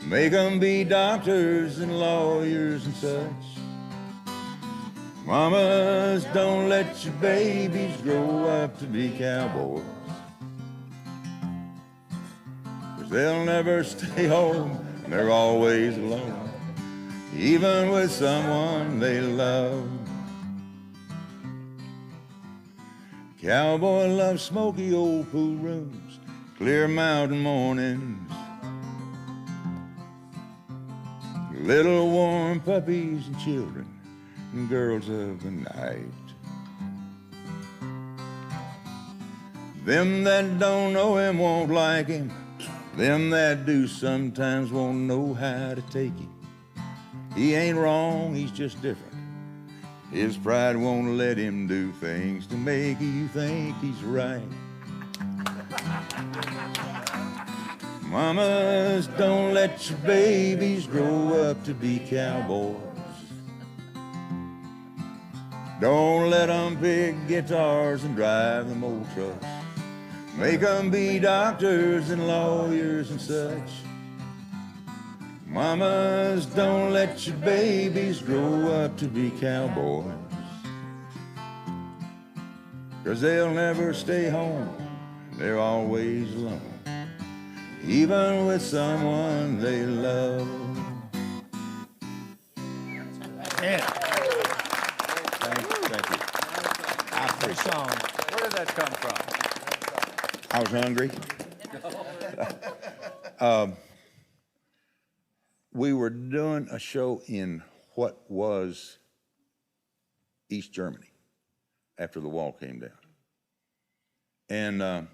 Speaker 19: Make them be doctors and lawyers and such. Mamas, don't let your babies grow up to be cowboys. 'Cause they'll never stay home, they're always alone, even with someone they love. Cowboy loves smoky old pool rooms, clear mountain mornings, little warm puppies and children and girls of the night. Them that don't know him won't like him, them that do sometimes won't know how to take him. He ain't wrong, he's just different. His pride won't let him do things to make you think he's right. Mamas, don't let your babies grow up to be cowboys. Don't let them pick guitars and drive them old trucks. Make them be doctors and lawyers and such. Mamas, don't let your babies grow up to be cowboys, 'cause they'll never stay home, they're always alone, even with someone they love.
Speaker 3: Yeah.
Speaker 19: Thank you. I appreciate it.
Speaker 12: Where did that come from?
Speaker 19: I was hungry. We were doing a show in what was East Germany after the wall came down. And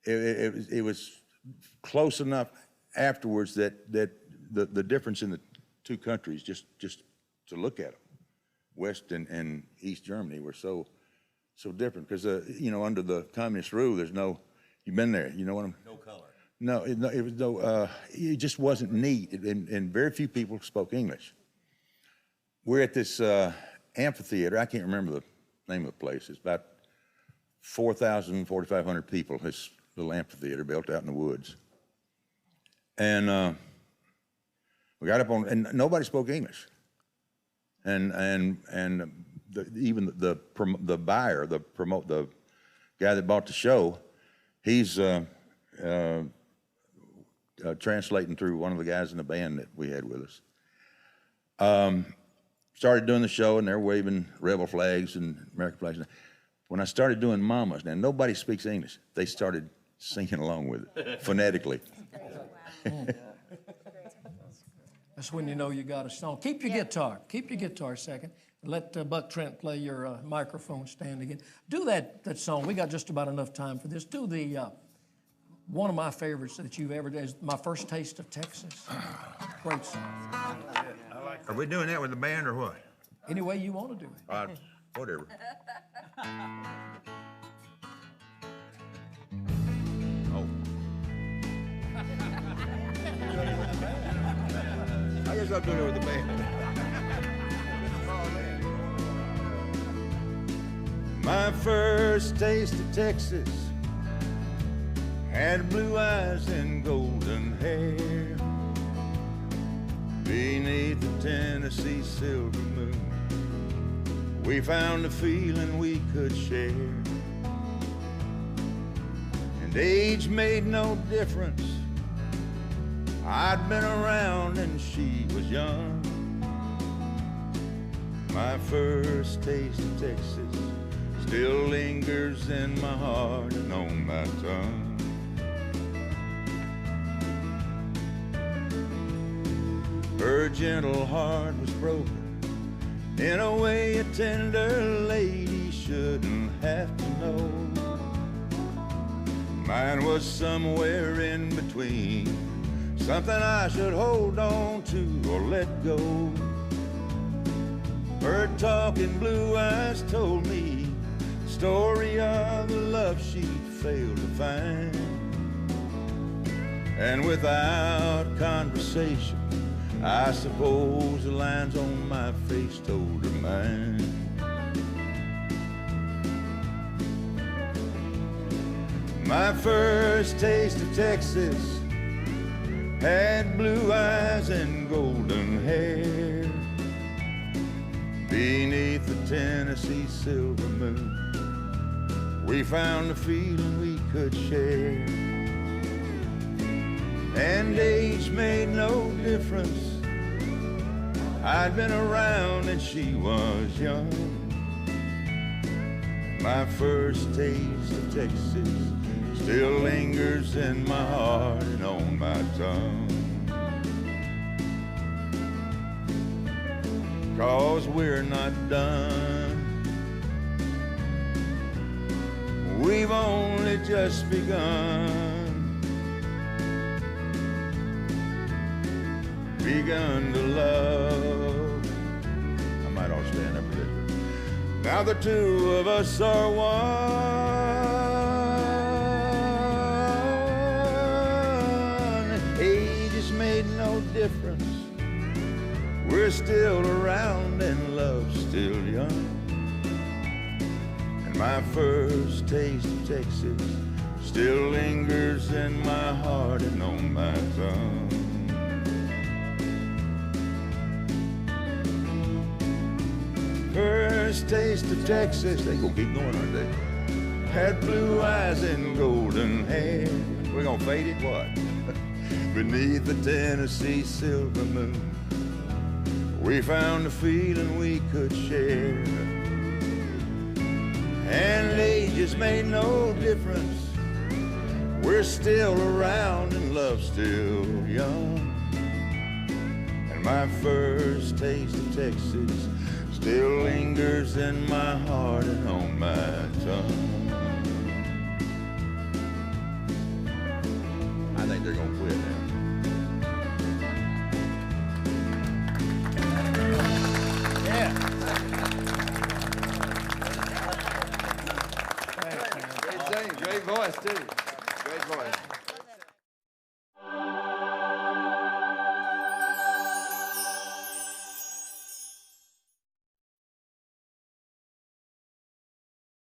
Speaker 19: it was close enough afterwards that the difference in the two countries, just to look at them, West and East Germany, were so different. Because, under the communist rule, there's no, you've been there, you know what I'm...
Speaker 12: No color.
Speaker 19: No, it was no. It just wasn't neat, and very few people spoke English. We're at this amphitheater. I can't remember the name of the place. It's about 4,000, 4,500 people. This little amphitheater built out in the woods, and we got up on, and nobody spoke English. And even the buyer, the guy that bought the show, he's translating through one of the guys in the band that we had with us. Started doing the show, and they're waving rebel flags and American flags. When I started doing Mamas, now nobody speaks English. They started singing along with it, phonetically.
Speaker 3: That's when you know you got a song. Keep your guitar. Keep your guitar a second. Let Buck Trent play your microphone stand again. Do that song. We got just about enough time for this. Do the... one of my favorites that you've ever done is My First Taste of Texas. Great song.
Speaker 19: Are we doing that with the band or what?
Speaker 3: Any way you want to do it.
Speaker 19: Whatever. Oh. I guess I'll do it with the band. My first taste of Texas had blue eyes and golden hair beneath the Tennessee silver moon. We found a feeling we could share, and age made no difference. I'd been around and she was young. My first taste of Texas still lingers in my heart and on my tongue. Her gentle heart was broken in a way a tender lady shouldn't have to know. Mine was somewhere in between, something I should hold on to or let go. Her talking blue eyes told me the story of the love she failed to find. And without conversation, I suppose the lines on my face told her mine. My first taste of Texas had blue eyes and golden hair beneath the Tennessee silver moon. We found a feeling we could share, and age made no difference. I'd been around and she was young. My first taste of Texas still lingers in my heart and on my tongue. 'Cause we're not done. We've only just begun to love. I might all stand up for this. Now the two of us are one. Age has made no difference. We're still around and love's still young. And my first taste of Texas still lingers in my heart and on my tongue. First taste of Texas, they gonna keep going, aren't they? Had blue eyes and golden hair. We're gonna fade it, what? Beneath the Tennessee silver moon, we found a feeling we could share. And age has made no difference. We're still around and love's still young. And my first taste of Texas still lingers in my heart and on my tongue. I think they're gonna quit now.
Speaker 3: Yeah.
Speaker 19: Great singing, great voice too. Great voice.